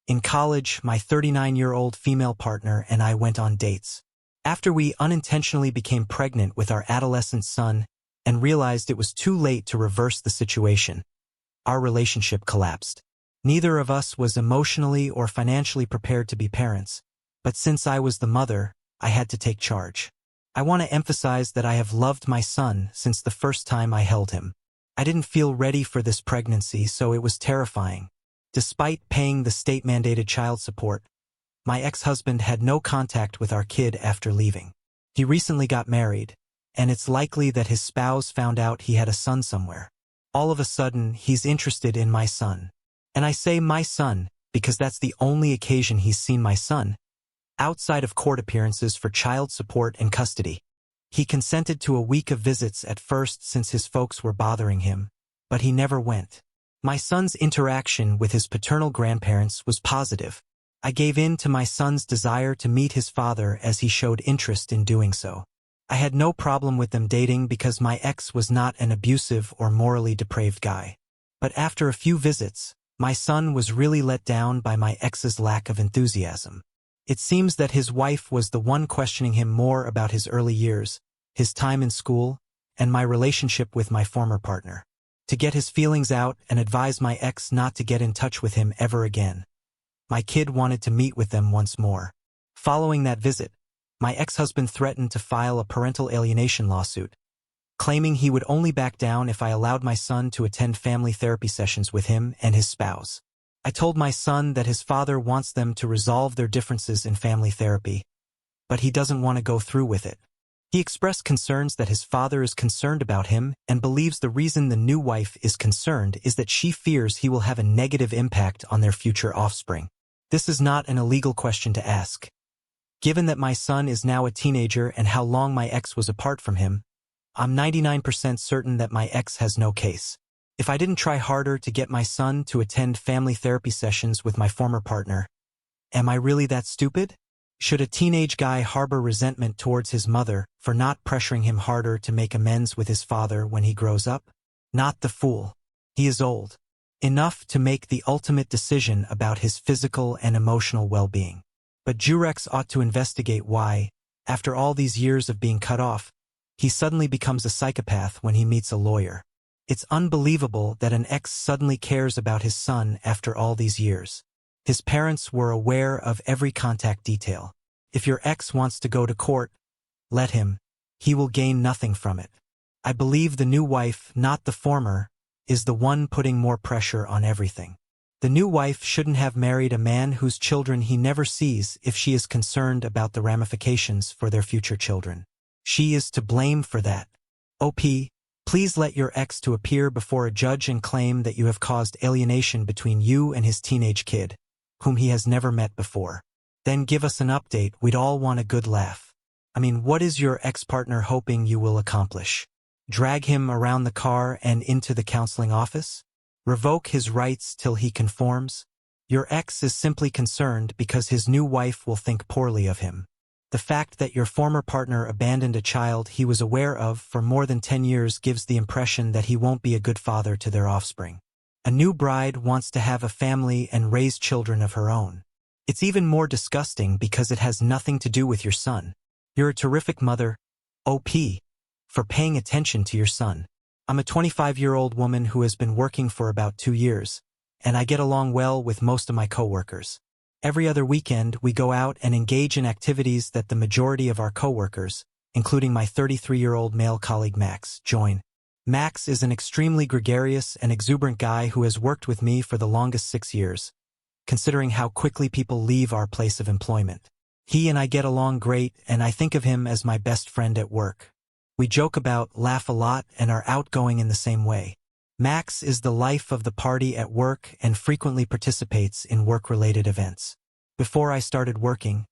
In college, my 39-year-old female partner and I went on dates. After we unintentionally became pregnant with our adolescent son and realized it was too late to reverse the situation, our relationship collapsed. Neither of us was emotionally or financially prepared to be parents, but since I was the mother, I had to take charge. I want to emphasize that I have loved my son since the first time I held him. I didn't feel ready for this pregnancy, so it was terrifying. Despite paying the state-mandated child support, my ex-husband had no contact with our kid after leaving. He recently got married, and it's likely that his spouse found out he had a son somewhere. All of a sudden, he's interested in my son. And I say my son because that's the only occasion he's seen my son, outside of court appearances for child support and custody. He consented to a week of visits at first since his folks were bothering him, but he never went. My son's interaction with his paternal grandparents was positive. I gave in to my son's desire to meet his father as he showed interest in doing so. I had no problem with them dating because my ex was not an abusive or morally depraved guy. But after a few visits, my son was really let down by my ex's lack of enthusiasm. It seems that his wife was the one questioning him more about his early years, his time in school, and my relationship with my former partner. To get his feelings out and advise my ex not to get in touch with him ever again. My kid wanted to meet with them once more. Following that visit, my ex-husband threatened to file a parental alienation lawsuit, claiming he would only back down if I allowed my son to attend family therapy sessions with him and his spouse. I told my son that his father wants them to resolve their differences in family therapy, but he doesn't want to go through with it. He expressed concerns that his father is concerned about him and believes the reason the new wife is concerned is that she fears he will have a negative impact on their future offspring. This is not an illegal question to ask. Given that my son is now a teenager and how long my ex was apart from him, I'm 99% certain that my ex has no case. If I didn't try harder to get my son to attend family therapy sessions with my former partner, am I really that stupid? Should a teenage guy harbor resentment towards his mother for not pressuring him harder to make amends with his father when he grows up? Not the fool. He is old enough to make the ultimate decision about his physical and emotional well-being. But Jurex ought to investigate why, after all these years of being cut off, he suddenly becomes a psychopath when he meets a lawyer. It's unbelievable that an ex suddenly cares about his son after all these years. His parents were aware of every contact detail. If your ex wants to go to court, let him. He will gain nothing from it. I believe the new wife, not the former, is the one putting more pressure on everything. The new wife shouldn't have married a man whose children he never sees if she is concerned about the ramifications for their future children. She is to blame for that. OP, please let your ex to appear before a judge and claim that you have caused alienation between you and his teenage kid, whom he has never met before. Then give us an update. We'd all want a good laugh. I mean, what is your ex-partner hoping you will accomplish? Drag him around the car and into the counseling office? Revoke his rights till he conforms? Your ex is simply concerned because his new wife will think poorly of him. The fact that your former partner abandoned a child he was aware of for more than 10 years gives the impression that he won't be a good father to their offspring. A new bride wants to have a family and raise children of her own. It's even more disgusting because it has nothing to do with your son. You're a terrific mother, OP, for paying attention to your son. I'm a 25-year-old woman who has been working for about 2 years, and I get along well with most of my coworkers. Every other weekend, we go out and engage in activities that the majority of our coworkers, including my 33-year-old male colleague Max, join. Max is an extremely gregarious and exuberant guy who has worked with me for the longest 6 years, considering how quickly people leave our place of employment. He and I get along great, and I think of him as my best friend at work. We joke about, laugh a lot, and are outgoing in the same way. Max is the life of the party at work and frequently participates in work-related events. Before I started working,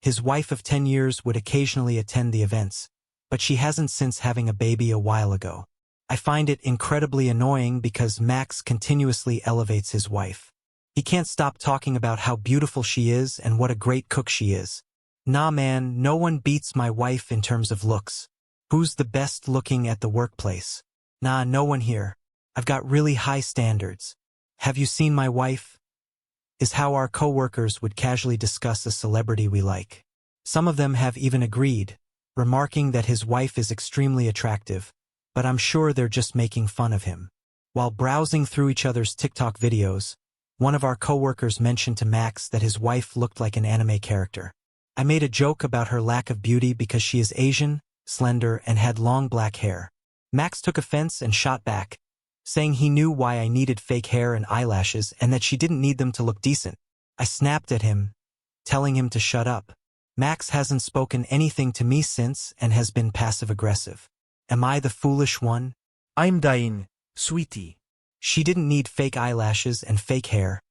his wife of 10 years would occasionally attend the events, but she hasn't since having a baby a while ago. I find it incredibly annoying because Max continuously elevates his wife. He can't stop talking about how beautiful she is and what a great cook she is. Nah man, no one beats my wife in terms of looks. Who's the best looking at the workplace? Nah, no one here. I've got really high standards. Have you seen my wife? is how our coworkers would casually discuss a celebrity we like. Some of them have even agreed, remarking that his wife is extremely attractive, but I'm sure they're just making fun of him. While browsing through each other's TikTok videos, one of our coworkers mentioned to Max that his wife looked like an anime character. I made a joke about her lack of beauty because she is Asian, slender, and had long black hair. Max took offense and shot back, saying he knew why I needed fake hair and eyelashes and that she didn't need them to look decent. I snapped at him, telling him to shut up. Max hasn't spoken anything to me since and has been passive-aggressive. Am I the foolish one? I'm dying, sweetie. She didn't need fake eyelashes and fake hair,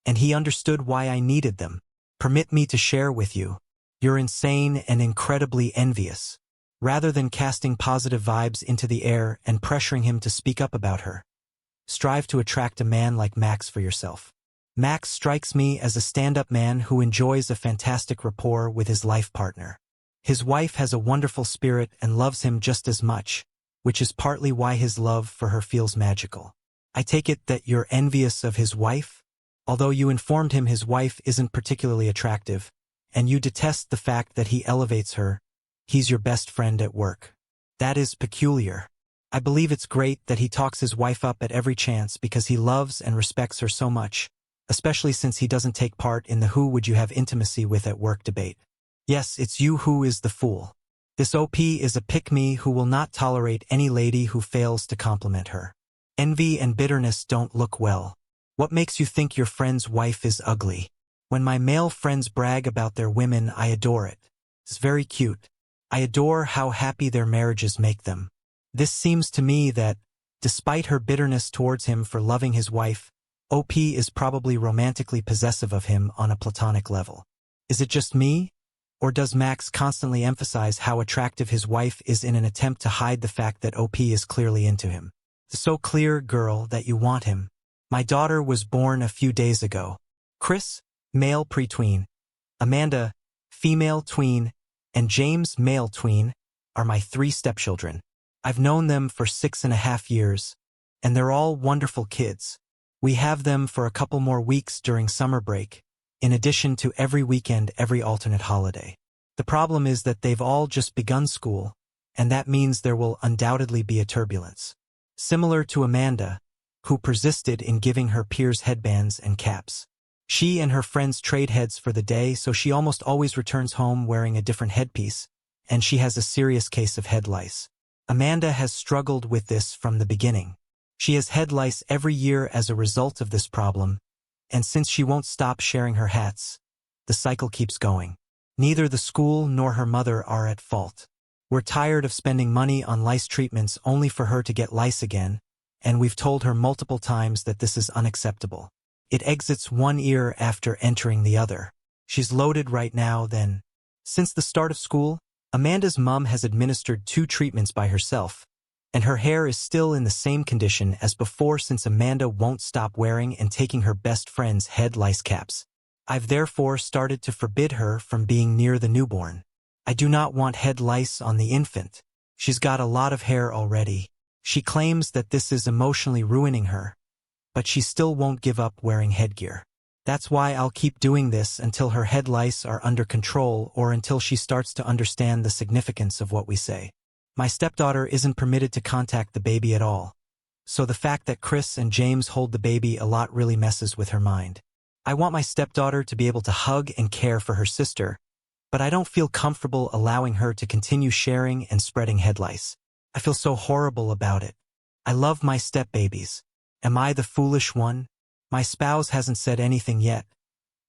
and he understood why I needed them. Permit me to share with you. You're insane and incredibly envious. Rather than casting positive vibes into the air and pressuring him to speak up about her, strive to attract a man like Max for yourself. Max strikes me as a stand-up man who enjoys a fantastic rapport with his life partner. His wife has a wonderful spirit and loves him just as much, which is partly why his love for her feels magical. I take it that you're envious of his wife? Although you informed him his wife isn't particularly attractive, and you detest the fact that he elevates her, he's your best friend at work. That is peculiar. I believe it's great that he talks his wife up at every chance because he loves and respects her so much, especially since he doesn't take part in the who would you have intimacy with at work debate. Yes, it's you who is the fool. This OP is a pick-me who will not tolerate any lady who fails to compliment her. Envy and bitterness don't look well. What makes you think your friend's wife is ugly? When my male friends brag about their women, I adore it. It's very cute. I adore how happy their marriages make them. This seems to me that, despite her bitterness towards him for loving his wife, OP is probably romantically possessive of him on a platonic level. Is it just me? Or does Max constantly emphasize how attractive his wife is in an attempt to hide the fact that OP is clearly into him? It's so clear, girl, that you want him. My daughter was born a few days ago. Chris, male pre-tween, Amanda, female tween, and James, male tween, are my 3 stepchildren. I've known them for 6.5 years, and they're all wonderful kids. We have them for a couple more weeks during summer break, in addition to every weekend, every alternate holiday. The problem is that they've all just begun school, and that means there will undoubtedly be a turbulence. Similar to Amanda, who persisted in giving her peers headbands and caps. She and her friends trade heads for the day, so she almost always returns home wearing a different headpiece, and she has a serious case of head lice. Amanda has struggled with this from the beginning. She has head lice every year as a result of this problem, and since she won't stop sharing her hats, the cycle keeps going. Neither the school nor her mother are at fault. We're tired of spending money on lice treatments only for her to get lice again, and we've told her multiple times that this is unacceptable. It exits one ear after entering the other. She's loaded right now then. Since the start of school, Amanda's mom has administered 2 treatments by herself, and her hair is still in the same condition as before since Amanda won't stop wearing and taking her best friend's head lice caps. I've therefore started to forbid her from being near the newborn. I do not want head lice on the infant. She's got a lot of hair already. She claims that this is emotionally ruining her, but she still won't give up wearing headgear. That's why I'll keep doing this until her head lice are under control or until she starts to understand the significance of what we say. My stepdaughter isn't permitted to contact the baby at all, so the fact that Chris and James hold the baby a lot really messes with her mind. I want my stepdaughter to be able to hug and care for her sister, but I don't feel comfortable allowing her to continue sharing and spreading head lice. I feel so horrible about it. I love my stepbabies. Am I the foolish one? My spouse hasn't said anything yet,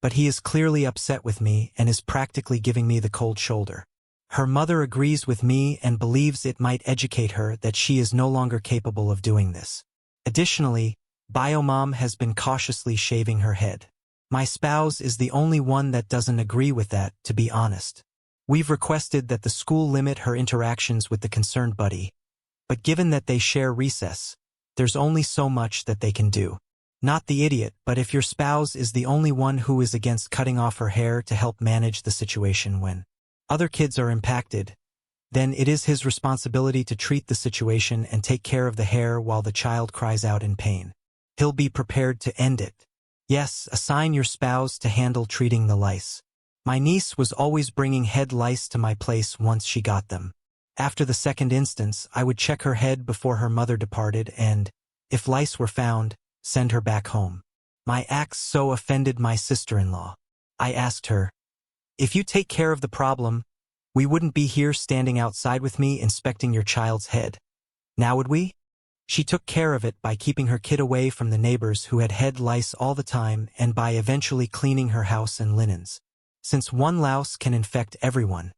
but he is clearly upset with me and is practically giving me the cold shoulder. Her mother agrees with me and believes it might educate her that she is no longer capable of doing this. Additionally, Biomom has been cautiously shaving her head. My spouse is the only one that doesn't agree with that, to be honest. We've requested that the school limit her interactions with the concerned buddy, but given that they share recess, there's only so much that they can do. Not the idiot, but if your spouse is the only one who is against cutting off her hair to help manage the situation when other kids are impacted, then it is his responsibility to treat the situation and take care of the hair while the child cries out in pain. He'll be prepared to end it. Yes, assign your spouse to handle treating the lice. My niece was always bringing head lice to my place once she got them. After the second instance, I would check her head before her mother departed and, if lice were found, send her back home. My acts so offended my sister-in-law. I asked her, "If you take care of the problem, we wouldn't be here standing outside with me inspecting your child's head. Now would we?" She took care of it by keeping her kid away from the neighbors who had head lice all the time and by eventually cleaning her house and linens. Since one louse can infect everyone,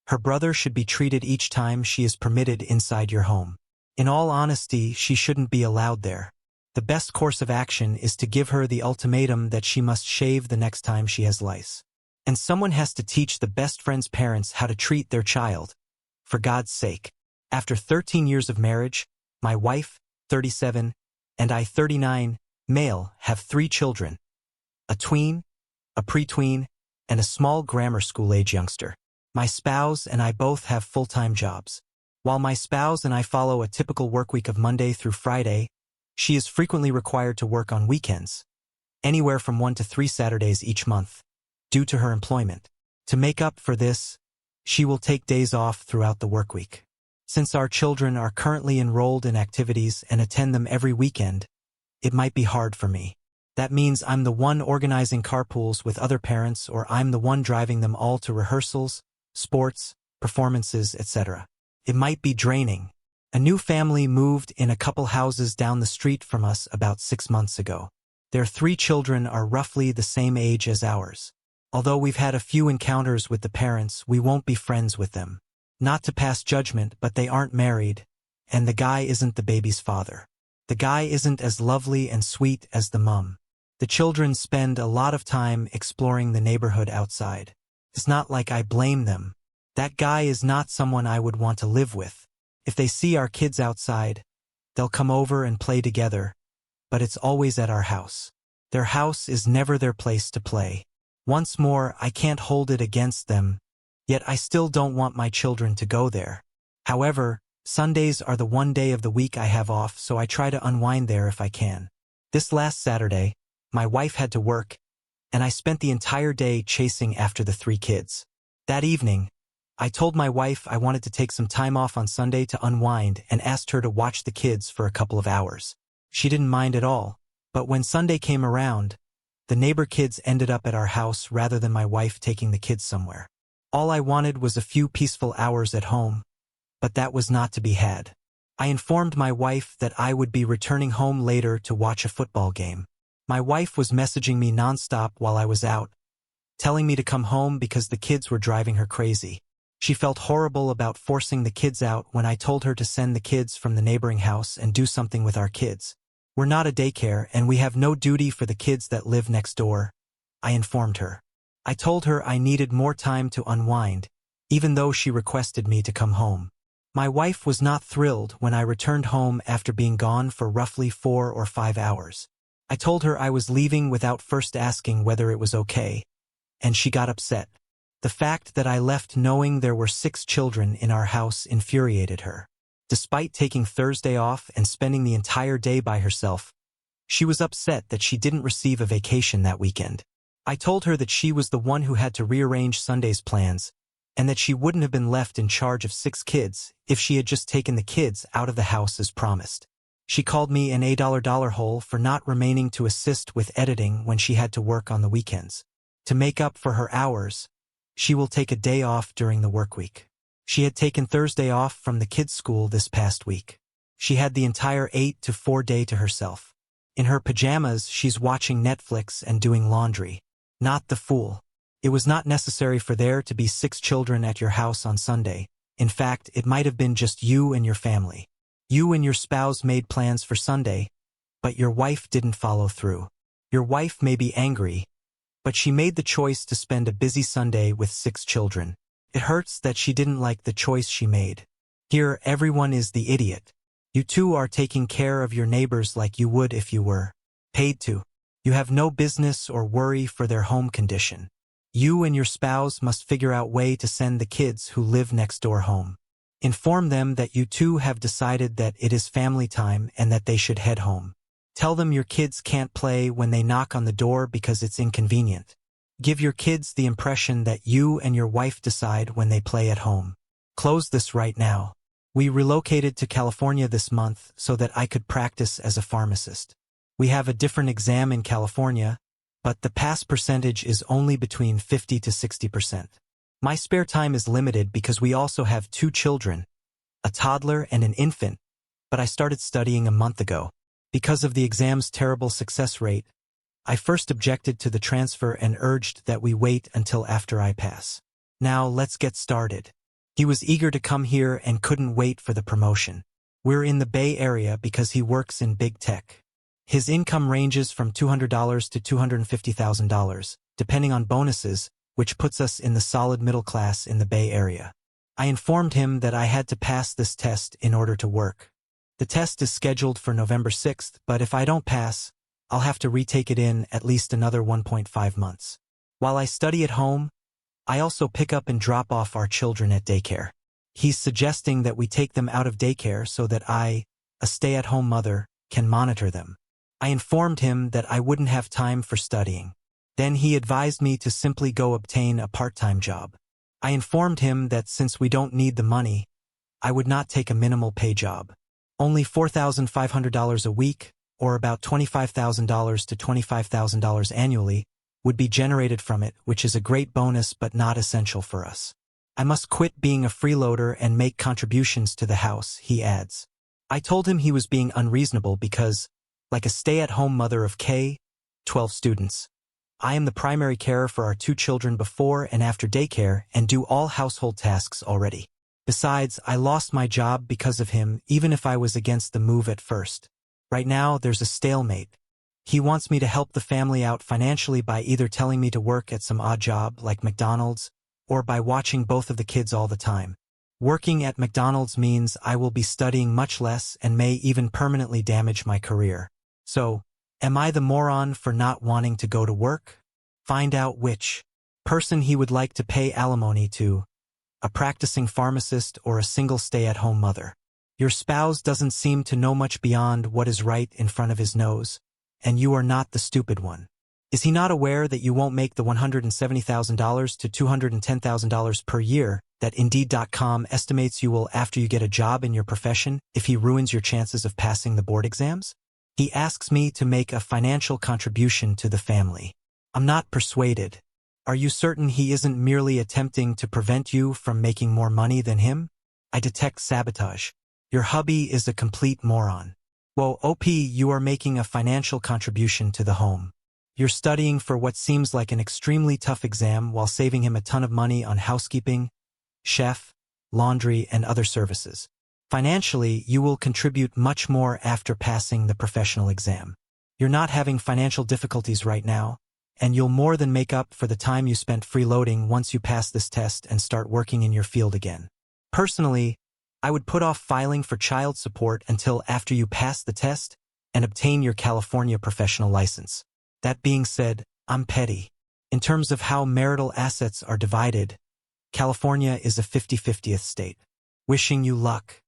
her brother should be treated each time she is permitted inside your home. In all honesty, she shouldn't be allowed there. The best course of action is to give her the ultimatum that she must shave the next time she has lice. And someone has to teach the best friend's parents how to treat their child. For God's sake. After 13 years of marriage, my wife, 37, and I, 39, male, have 3 children. A tween, a pre-tween, and a small grammar school-age youngster. My spouse and I both have full-time jobs. While my spouse and I follow a typical workweek of Monday through Friday, she is frequently required to work on weekends, anywhere from 1 to 3 Saturdays each month, due to her employment. To make up for this, she will take days off throughout the workweek. Since our children are currently enrolled in activities and attend them every weekend, it might be hard for me. That means I'm the one organizing carpools with other parents, or I'm the one driving them all to rehearsals, sports, performances, etc. It might be draining. A new family moved in a couple houses down the street from us about 6 months ago. Their 3 children are roughly the same age as ours. Although we've had a few encounters with the parents, we won't be friends with them. Not to pass judgment, but they aren't married, and the guy isn't the baby's father. The guy isn't as lovely and sweet as the mum. The children spend a lot of time exploring the neighborhood outside. It's not like I blame them. That guy is not someone I would want to live with. If they see our kids outside, they'll come over and play together, but it's always at our house. Their house is never their place to play. Once more, I can't hold it against them, yet I still don't want my children to go there. However, Sundays are the one day of the week I have off, so I try to unwind there if I can. This last Saturday, my wife had to work, and I spent the entire day chasing after the 3 kids. That evening, I told my wife I wanted to take some time off on Sunday to unwind and asked her to watch the kids for a couple of hours. She didn't mind at all, but when Sunday came around, the neighbor kids ended up at our house rather than my wife taking the kids somewhere. All I wanted was a few peaceful hours at home, but that was not to be had. I informed my wife that I would be returning home later to watch a football game. My wife was messaging me nonstop while I was out, telling me to come home because the kids were driving her crazy. She felt horrible about forcing the kids out when I told her to send the kids from the neighboring house and do something with our kids. We're not a daycare and we have no duty for the kids that live next door, I informed her. I told her I needed more time to unwind, even though she requested me to come home. My wife was not thrilled when I returned home after being gone for roughly 4 or 5 hours. I told her I was leaving without first asking whether it was okay, and she got upset. The fact that I left knowing there were 6 children in our house infuriated her. Despite taking Thursday off and spending the entire day by herself, she was upset that she didn't receive a vacation that weekend. I told her that she was the one who had to rearrange Sunday's plans, and that she wouldn't have been left in charge of 6 kids if she had just taken the kids out of the house as promised. She called me an $8 hole for not remaining to assist with editing when she had to work on the weekends. To make up for her hours, she will take a day off during the work week. She had taken Thursday off from the kids' school this past week. She had the entire 8 to 4 day to herself. In her pajamas, she's watching Netflix and doing laundry. Not the fool. It was not necessary for there to be 6 children at your house on Sunday. In fact, it might have been just you and your family. You and your spouse made plans for Sunday, but your wife didn't follow through. Your wife may be angry, but she made the choice to spend a busy Sunday with 6 children. It hurts that she didn't like the choice she made. Here, everyone is the idiot. You two are taking care of your neighbors like you would if you were paid to. You have no business or worry for their home condition. You and your spouse must figure out a way to send the kids who live next door home. Inform them that you two have decided that it is family time and that they should head home. Tell them your kids can't play when they knock on the door because it's inconvenient. Give your kids the impression that you and your wife decide when they play at home. Close this right now. We relocated to California this month so that I could practice as a pharmacist. We have a different exam in California, but the pass percentage is only between 50 to 60%. My spare time is limited because we also have 2 children, a toddler and an infant, but I started studying a month ago. Because of the exam's terrible success rate, I first objected to the transfer and urged that we wait until after I pass. Now let's get started. He was eager to come here and couldn't wait for the promotion. We're in the Bay Area because he works in big tech. His income ranges from $200 to $250,000, depending on bonuses, which puts us in the solid middle class in the Bay Area. I informed him that I had to pass this test in order to work. The test is scheduled for November 6th, but if I don't pass, I'll have to retake it in at least another 1.5 months. While I study at home, I also pick up and drop off our children at daycare. He's suggesting that we take them out of daycare so that I, a stay-at-home mother, can monitor them. I informed him that I wouldn't have time for studying. Then he advised me to simply go obtain a part-time job. I informed him that since we don't need the money, I would not take a minimal pay job. Only $4,500 a week, or about $25,000 to $25,000 annually, would be generated from it, which is a great bonus but not essential for us. I must quit being a freeloader and make contributions to the house, he adds. I told him he was being unreasonable because, like a stay-at-home mother of 12 students, I am the primary carer for our 2 children before and after daycare and do all household tasks already. Besides, I lost my job because of him, even if I was against the move at first. Right now, there's a stalemate. He wants me to help the family out financially by either telling me to work at some odd job, like McDonald's, or by watching both of the kids all the time. Working at McDonald's means I will be studying much less and may even permanently damage my career. So, am I the moron for not wanting to go to work? Find out which person he would like to pay alimony to, a practicing pharmacist or a single stay-at-home mother. Your spouse doesn't seem to know much beyond what is right in front of his nose, and you are not the stupid one. Is he not aware that you won't make the $170,000 to $210,000 per year that Indeed.com estimates you will after you get a job in your profession if he ruins your chances of passing the board exams? He asks me to make a financial contribution to the family. I'm not persuaded. Are you certain he isn't merely attempting to prevent you from making more money than him? I detect sabotage. Your hubby is a complete moron. Whoa, OP, you are making a financial contribution to the home. You're studying for what seems like an extremely tough exam while saving him a ton of money on housekeeping, chef, laundry, and other services. Financially, you will contribute much more after passing the professional exam. You're not having financial difficulties right now, and you'll more than make up for the time you spent freeloading once you pass this test and start working in your field again. Personally, I would put off filing for child support until after you pass the test and obtain your California professional license. That being said, I'm petty. In terms of how marital assets are divided, California is a 50-50th state. Wishing you luck.